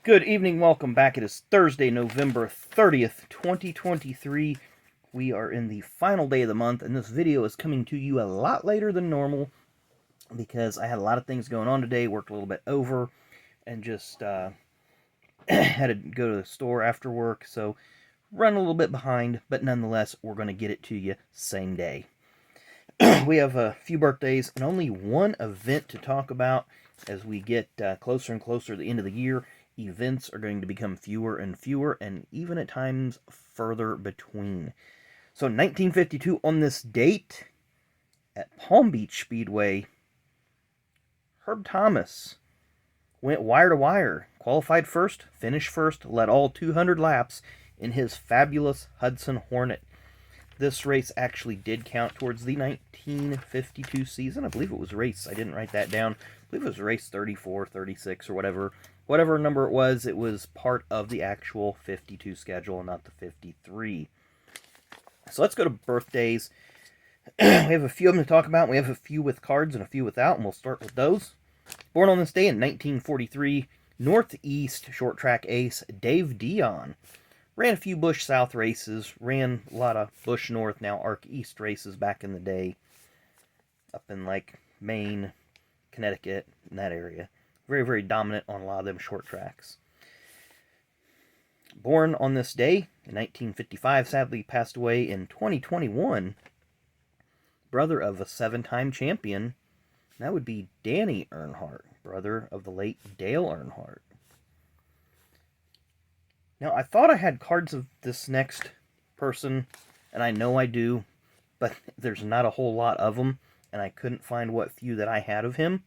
Good evening, welcome back. It is Thursday, November 30th, 2023. We are in the final day of the month, and this video is coming to you a lot later than normal because I had a lot of things going on today, worked a little bit over, and just had to go to the store after work, so run a little bit behind, but nonetheless, we're going to get it to you same day. We have a few birthdays and only one event to talk about as we get closer and closer to the end of the year. Events are going to become fewer and fewer, and even at times further between. So 1952, on this date, at Palm Beach Speedway, Herb Thomas went wire to wire, qualified first, finished first, led all 200 laps in his fabulous Hudson Hornet. This race actually did count towards the 1952 season. I believe it was race, I didn't write that down. I believe it was race 34, 36, or whatever number it was part of the actual 52 schedule, not the 53. So let's go to birthdays. We have a few of them to talk about. We have a few with cards and a few without, and we'll start with those. Born on this day in 1943, Northeast short track ace Dave Dion. Ran a few Busch South races, ran a lot of Busch North, now Arc East races back in the day, up in like Maine, Connecticut, in that area. Very, very dominant on a lot of them short tracks. Born on this day in 1955, sadly passed away in 2021. Brother of a 7-time champion. That would be Danny Earnhardt, brother of the late Dale Earnhardt. Now, I thought I had cards of this next person, and I know I do, but there's not a whole lot of them, and I couldn't find what few that I had of him.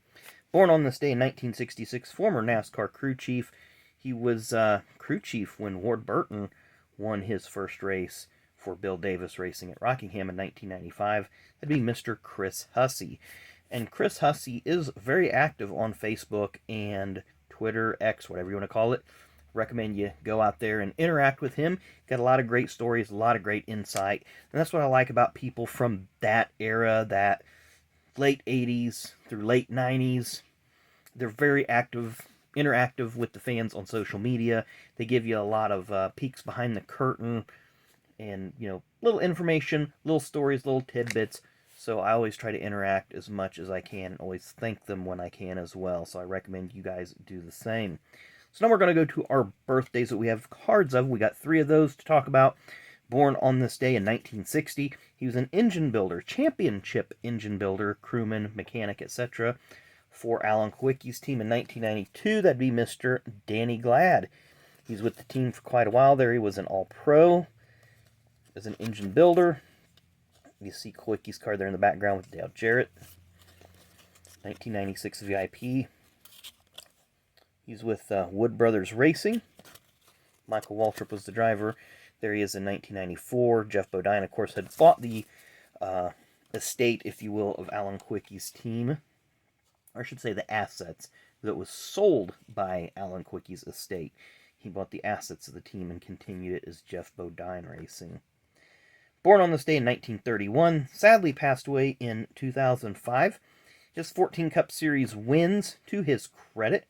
Born on this day in 1966, former NASCAR crew chief. He was crew chief when Ward Burton won his first race for Bill Davis Racing at Rockingham in 1995. That'd be Mr. Chris Hussey. And Chris Hussey is very active on Facebook and Twitter, X, whatever you want to call it. Recommend you go out there and interact with him. Got a lot of great stories, a lot of great insight. And that's what I like about people from that era, that late 80s through late 90s. They're very active, interactive with the fans on social media. They give you a lot of peeks behind the curtain and, little information, little stories, little tidbits. So I always try to interact as much as I can and always thank them when I can as well. So I recommend you guys do the same. So now we're going to go to our birthdays that we have cards of. We got 3 of those to talk about. Born on this day in 1960, he was an engine builder, championship engine builder, crewman, mechanic, etc. for Alan Kwiecki's team in 1992. That'd be Mr. Danny Glad. He's with the team for quite a while there. He was an all-pro as an engine builder. You see Kwiecki's card there in the background with Dale Jarrett. 1996 VIP. He's with Wood Brothers Racing. Michael Waltrip was the driver. There he is in 1994. Jeff Bodine, of course, had bought the estate, if you will, of Alan Kwiecki's team. Or I should say the assets that was sold by Alan Kwiecki's estate. He bought the assets of the team and continued it as Jeff Bodine Racing. Born on this day in 1931, sadly passed away in 2005. Just 14 Cup Series wins to his credit.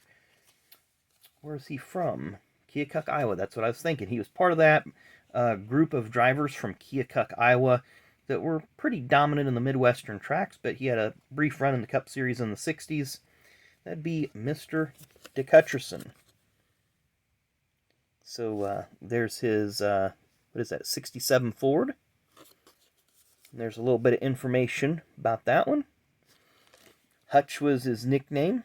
Where is he from? Keokuk, Iowa. That's what I was thinking. He was part of that group of drivers from Keokuk, Iowa that were pretty dominant in the Midwestern tracks, but he had a brief run in the Cup Series in the 60s. That'd be Mr. DeCutcherson. So there's his, 67 Ford. And there's a little bit of information about that one. Hutch was his nickname.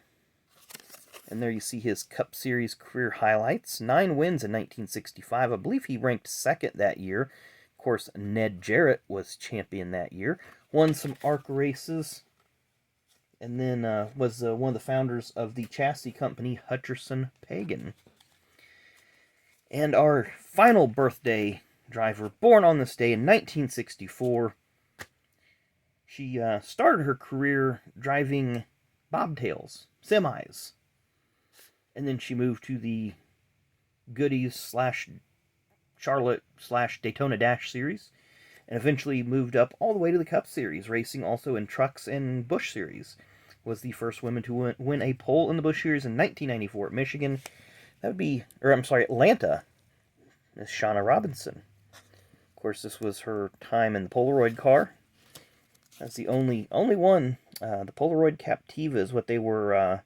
And there you see his Cup Series career highlights. 9 wins in 1965. I believe he ranked second that year. Of course, Ned Jarrett was champion that year. Won some ARC races. And then was one of the founders of the chassis company, Hutcherson Pagan. And our final birthday driver, born on this day in 1964. She started her career driving bobtails, semis. And then she moved to the Goodies / Charlotte / Daytona Dash Series. And eventually moved up all the way to the Cup Series, racing also in trucks and Busch Series. Was the first woman to win a pole in the Busch Series in 1994 at Michigan. That would be, or I'm sorry, Atlanta. Miss Shawna Robinson. Of course, this was her time in the Polaroid car. That's the only one. The Polaroid Captiva is what they were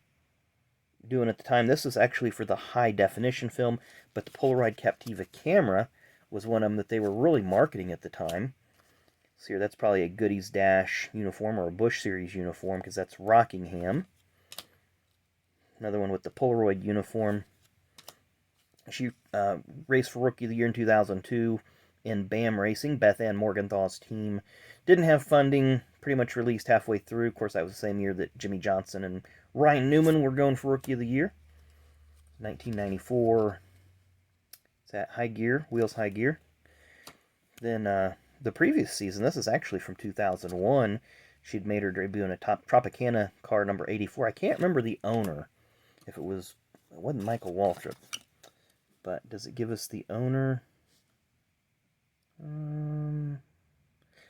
doing at the time. This is actually for the high definition film, but the Polaroid Captiva camera was one of them that they were really marketing at the time. So here, that's probably a Goodies Dash uniform or a Busch Series uniform, because that's Rockingham. Another one with the Polaroid uniform. She raced for Rookie of the Year in 2002 in BAM Racing, Beth Ann Morgenthal's team. Didn't have funding, pretty much released halfway through. Of course, that was the same year that Jimmy Johnson and Ryan Newman were going for Rookie of the Year. 1994. Is that High Gear? Wheels High Gear. Then the previous season, this is actually from 2001, she'd made her debut in a Tropicana car number 84. I can't remember the owner. If it wasn't Michael Waltrip. But does it give us the owner?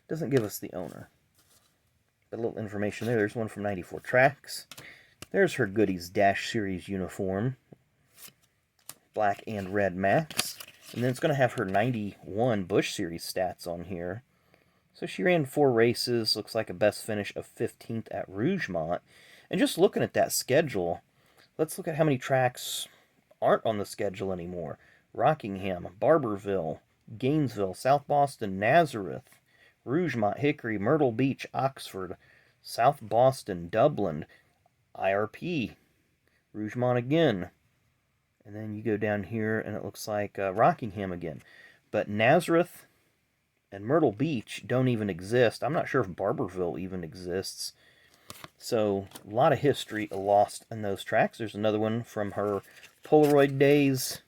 Doesn't give us the owner. But a little information there. There's one from 94 Tracks. There's her Goodies Dash Series uniform. Black and red max. And then it's going to have her 91 Busch Series stats on here. So she ran 4 races. Looks like a best finish of 15th at Rougemont. And just looking at that schedule, let's look at how many tracks aren't on the schedule anymore. Rockingham, Barberville, Gainesville, South Boston, Nazareth, Rougemont, Hickory, Myrtle Beach, Oxford, South Boston, Dublin, IRP, Rougemont again. And then you go down here and it looks like Rockingham again. But Nazareth and Myrtle Beach don't even exist. I'm not sure if Barberville even exists. So, a lot of history lost in those tracks. There's another one from her Polaroid days.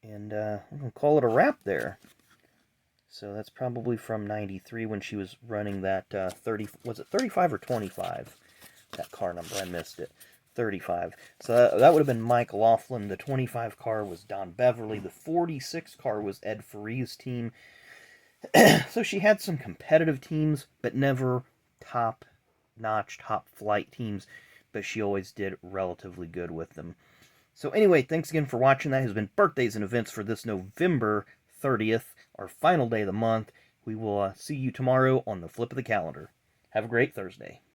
And I'm going to call it a wrap there. So, that's probably from 93 when she was running that was it 35 or 25? That car number, I missed it. 35. So, that would have been Mike Laughlin. The 25 car was Don Beverly. The 46 car was Ed Ferree's team. So, she had some competitive teams, but never top-notch, top-flight teams, but she always did relatively good with them. So anyway, thanks again for watching. That has been Birthdays and Events for this November 30th, our final day of the month. We will see you tomorrow on the flip of the calendar. Have a great Thursday.